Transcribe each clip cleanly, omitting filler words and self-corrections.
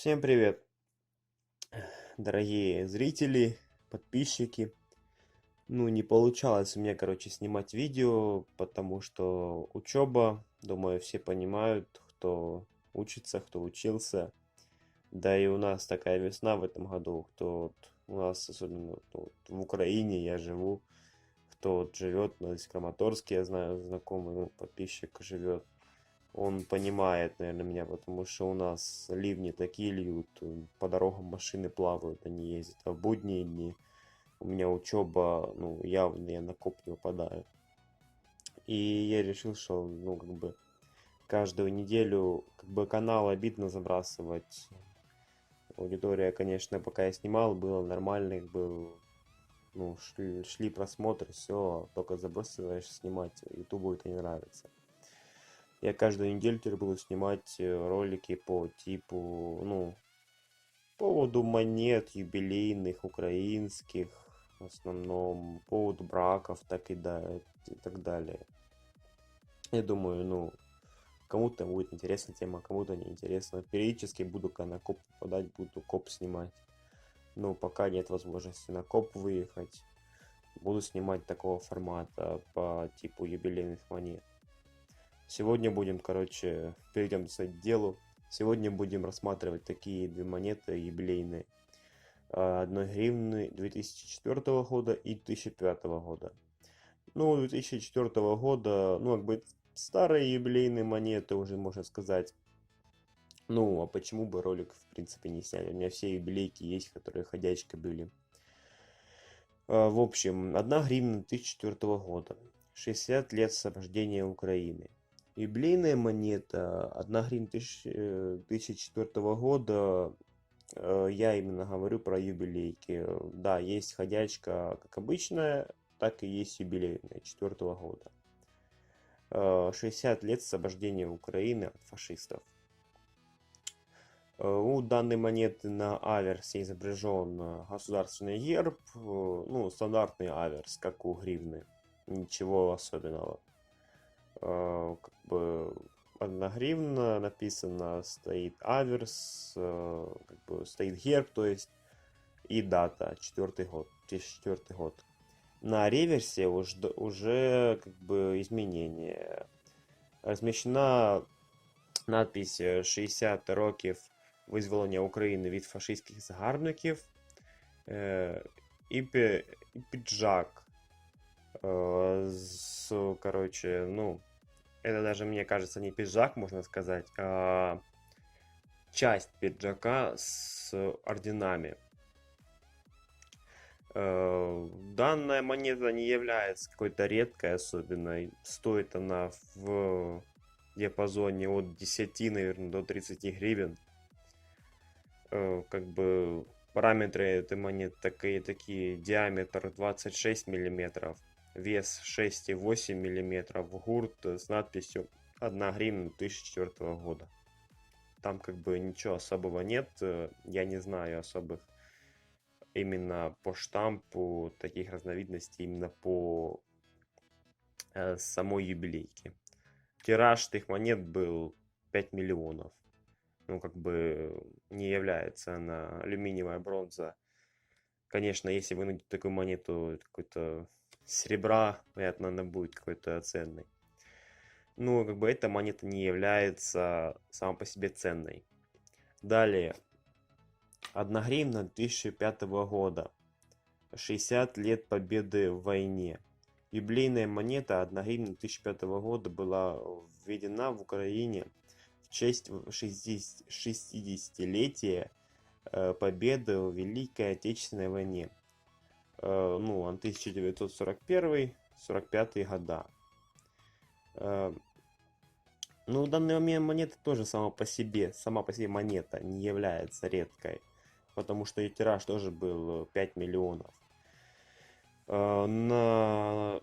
Всем привет, дорогие зрители, подписчики. Ну, не получалось у меня, короче, снимать видео, потому что учеба, думаю, все понимают, кто учится, кто учился. Да и у нас такая весна в этом году, кто вот у нас, особенно вот в Украине я живу, кто вот живет, ну, здесь в Краматорске, я знаю, знакомый, ну, подписчик живет. Он понимает, наверное, меня, потому что у нас ливни такие льют, по дорогам машины плавают, они ездят. А в будние дни у меня учеба, ну, явно я на коп не выпадаю. И я решил, что, ну, как бы, каждую неделю, как бы, канал обидно забрасывать. Аудитория, конечно, пока я снимал, было нормально, как бы, ну, шли просмотры, все, только забрасываешь снимать, ютубу это не нравится. Я каждую неделю теперь буду снимать ролики по типу, ну, по поводу монет юбилейных, украинских, в основном, по поводу браков, так и, да, и так далее. Я думаю, ну, кому-то будет интересна тема, кому-то не интересна. Периодически буду на коп попадать, буду коп снимать. Но пока нет возможности на коп выехать, буду снимать такого формата по типу юбилейных монет. Сегодня будем, короче, перейдем к делу. Сегодня будем рассматривать такие две монеты юбилейные. 1 гривны 2004 года и 2005 года. Ну, 2004 года, ну, как бы старые юбилейные монеты уже, можно сказать. Ну, а почему бы ролик, в принципе, не снять? У меня все юбилейки есть, которые ходячка были. В общем, 1 гривна 2004 года. 60 лет освобождения Украины. Юбилейная монета 1 гривна 2004 года. Я именно говорю про юбилейки. Да, есть ходячка как обычная, так и есть юбилейная 4 года. 60 лет освобождения Украины от фашистов. У данной монеты на аверсе изображен государственный герб, ну, стандартный аверс, как у гривны. Ничего особенного. Как бы 1 гривна написано, стоит аверс, как бы стоит герб, то есть, и дата, 4 год, 2004 год. На реверсе уже как бы изменение. Размещена надпись 60 років визволення України від фашистських загарбників. І пиджак. Короче, ну, это даже, мне кажется, не пиджак, можно сказать, а часть пиджака с орденами. Данная монета не является какой-то редкой особенной. Стоит она в диапазоне от 10, наверное, до 30 гривен. Как бы параметры этой монеты такие: диаметр 26 миллиметров, вес 6,8 миллиметров, гурт с надписью 1 гривна 2004 года. Там как бы ничего особого нет, я не знаю особых именно по штампу таких разновидностей, именно по самой юбилейке. Тираж этих монет был 5 миллионов. Ну, как бы не является она алюминиевая бронза. Конечно, если вы найдете такую монету какой-то серебра, вероятно, она будет какой-то ценной. Ну, как бы эта монета не является сама по себе ценной. Далее. 1 гривна 2005 года. 60 лет победы в войне. Юбилейная монета 1 гривна 2005 года была введена в Украине в честь 60-летия победы в Великой Отечественной войне. Ну, 1941-45 года. Ну, данная монета тоже сама по себе монета не является редкой, потому что ее тираж тоже был 5 миллионов. На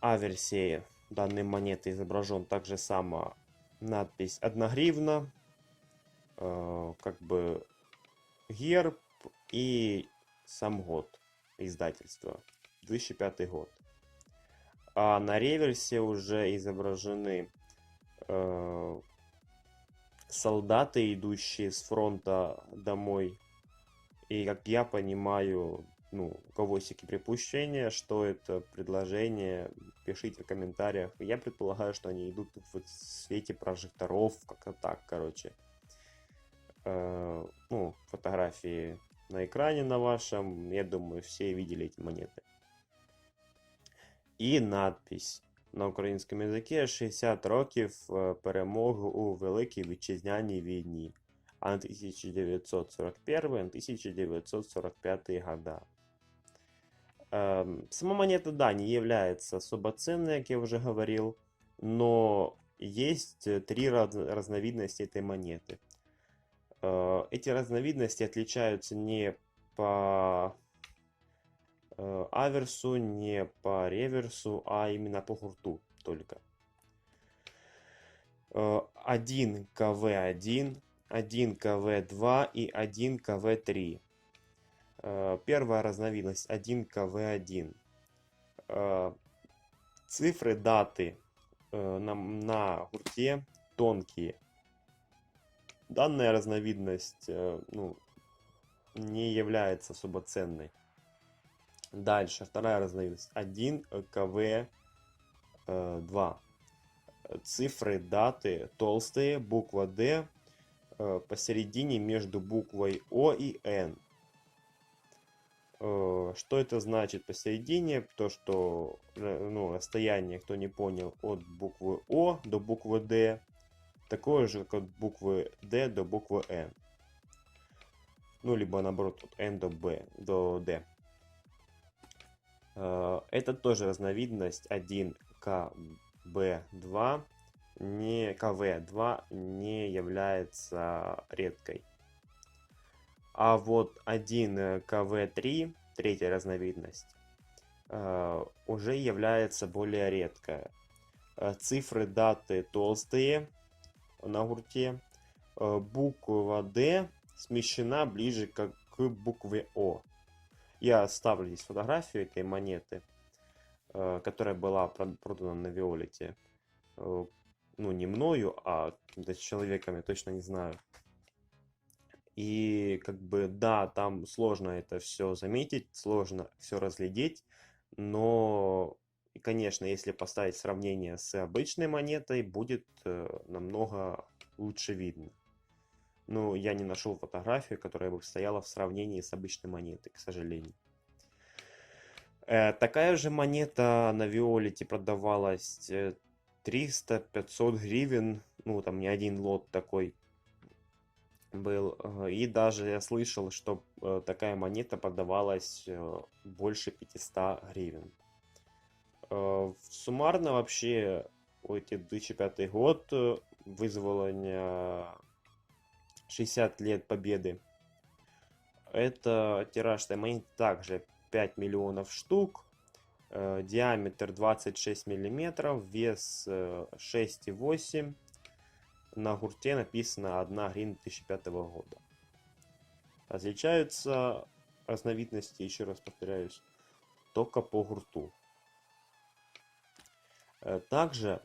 аверсе данной монеты изображен также сама надпись 1 гривна, как бы герб и сам год издательства, 2005 год. А на реверсе уже изображены солдаты, идущие с фронта домой. И как я понимаю, ну, у кого есть какие припущения, что это предложение, пишите в комментариях. Я предполагаю, что они идут в свете прожекторов, как-то так, короче. Ну, фотографии на экране на вашем, я думаю, все видели эти монеты. І надпись на українському язикі: 60 років перемоги у Великій Вітчизняній війні, а на 1941-1945 года. Сама монета, да, не является особо ценной, как я уже говорил, но есть три разновидности этой монеты. Эти разновидности отличаются не по аверсу, не по реверсу, а именно по гурту только. 1 КВ1, 1 КВ2 и 1 КВ3. Первая разновидность 1 КВ1. Цифры, даты на гурте тонкие. Данная разновидность ну, не является особо ценной. Дальше, вторая разновидность 1 КВ2. Цифры, даты толстые, буква D посередине между буквой О и Н. Что это значит посередине? То, что ну, расстояние, кто не понял, от буквы О до буквы D такое же, как от буквы D до буквы N. Ну, либо наоборот, от N до B, до D. Это тоже разновидность 1 КВ2 не является редкой. А вот 1 КВ3, третья разновидность, уже является более редкая. Цифры, даты толстые на гурте. Буква D смещена ближе к букве О. Я оставлю здесь фотографию этой монеты, которая была продана на Виолете. Ну, не мною, а с человеком, я точно не знаю. И как бы, да, там сложно это все заметить, сложно все разглядеть, но, конечно, если поставить сравнение с обычной монетой, будет намного лучше видно. Но я не нашел фотографию, которая бы стояла в сравнении с обычной монетой, к сожалению. Такая же монета на Виолете продавалась 300-500 гривен, ну там не один лот такой был. И даже я слышал, что такая монета продавалась больше 500 гривен. Суммарно вообще эти 2005 год вызвало 60 лет победы. Это тираж этой монеты также 5 миллионов штук, диаметр 26 миллиметров, вес 6,8. На гурте написано 1 гривна 2005 года. Отличаются разновидности, еще раз повторяюсь, только по гурту. Также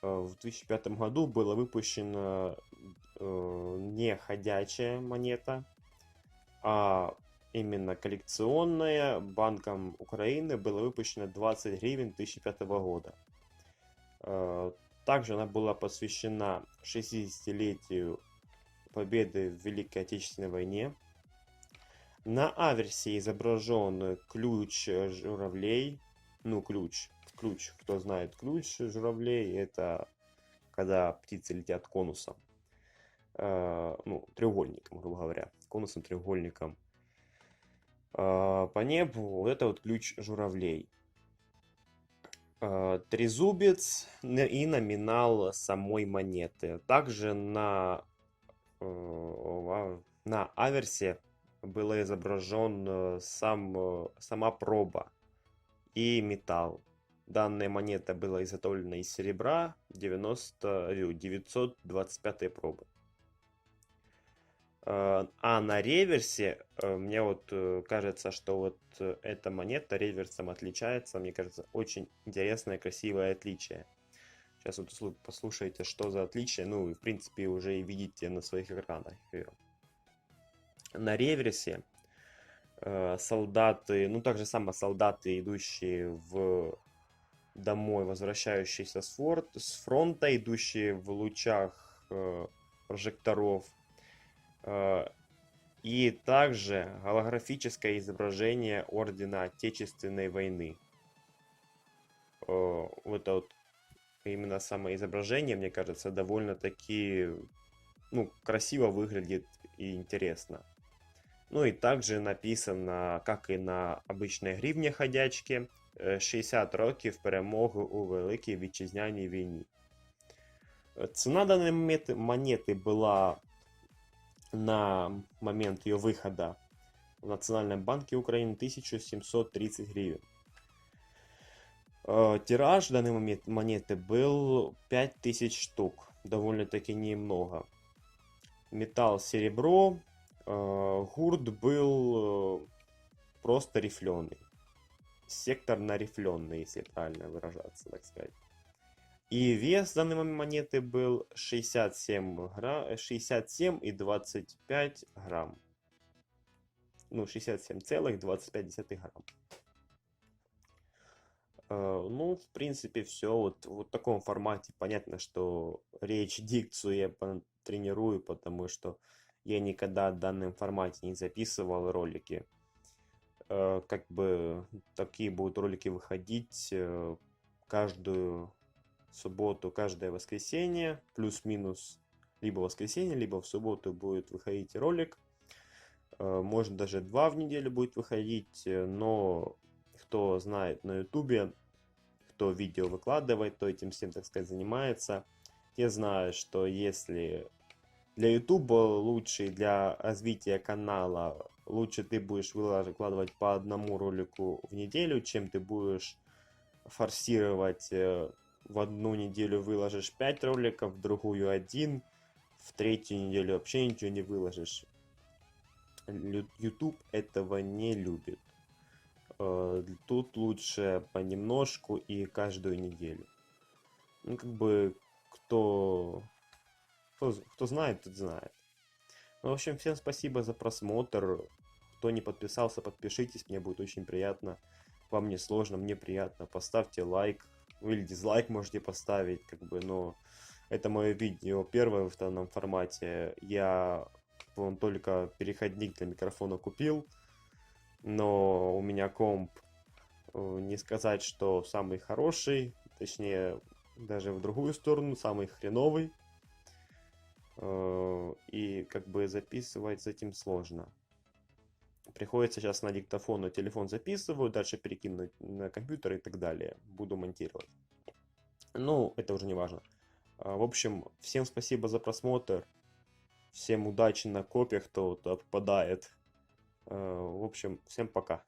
в 2005 году была выпущена не ходячая монета, а именно коллекционная. Банком Украины была выпущена 20 гривен 2005 года. Также она была посвящена 60-летию победы в Великой Отечественной войне. На аверсе изображен ключ журавлей. Ну, ключ, кто знает ключ журавлей, это когда птицы летят конусом. Ну, треугольником, грубо говоря. Конусом, треугольником по небу. Вот это вот ключ журавлей. Трезубец и номинал самой монеты. Также на аверсе был изображен сама проба и металл. Данная монета была изготовлена из серебра 925 пробы. А на реверсе, мне вот кажется, что вот эта монета реверсом отличается. Мне кажется, очень интересное, красивое отличие. Сейчас вот послушайте, что за отличие. Ну, и в принципе уже и видите на своих экранах её. На реверсе солдаты, ну так же само солдаты, идущие домой, возвращающиеся с фронта, идущие в лучах прожекторов. И также голографическое изображение Ордена Отечественной войны. Вот это вот именно самое изображение, мне кажется, довольно-таки, ну, красиво выглядит и интересно. Ну и также написано, как и на обычной гривні ходячки, 60 років перемоги у Великій Вітчизняній війні. Цена данной монеты была на момент ее выхода в Национальном банке Украины 1730 гривен. Тираж данной монеты был 5000 штук, довольно-таки немного. Металл серебро, гурт был просто рифленый. Сектор нарифленный, если правильно выражаться, так сказать. И вес данной монеты был 67 и 25 грамм. Ну, 67,25 грамм. Ну, в принципе, все. Вот в таком формате. Понятно, что речь, дикцию я тренирую, потому что я никогда в данном формате не записывал ролики. Как бы такие будут ролики выходить каждую субботу, каждое воскресенье, плюс-минус, либо в воскресенье, либо в субботу будет выходить ролик. Может, даже 2 в неделю будет выходить, но кто знает на ютубе, кто видео выкладывает, кто этим всем, так сказать, занимается, те знают, что если для ютуба лучше, для развития канала, лучше ты будешь выкладывать по одному ролику в неделю, чем ты будешь форсировать, в одну неделю выложишь 5 роликов, в другую 1, в третью неделю вообще ничего не выложишь. YouTube этого не любит. Тут лучше понемножку и каждую неделю. Ну, как бы, кто знает, тот знает. Ну, в общем, всем спасибо за просмотр. Кто не подписался, подпишитесь, мне будет очень приятно. Вам не сложно, мне приятно. Поставьте лайк. Или дизлайк можете поставить, как бы, но это мое видео первое в данном формате. Я вон только переходник для микрофона купил, но у меня комп, не сказать, что самый хороший, точнее, даже в другую сторону, самый хреновый. И как бы записывать с этим сложно. Приходится сейчас на диктофон, на телефон записываю, дальше перекину на компьютер и так далее. Буду монтировать. Ну, это уже не важно. В общем, всем спасибо за просмотр. Всем удачи на копьях, кто туда попадает. В общем, всем пока.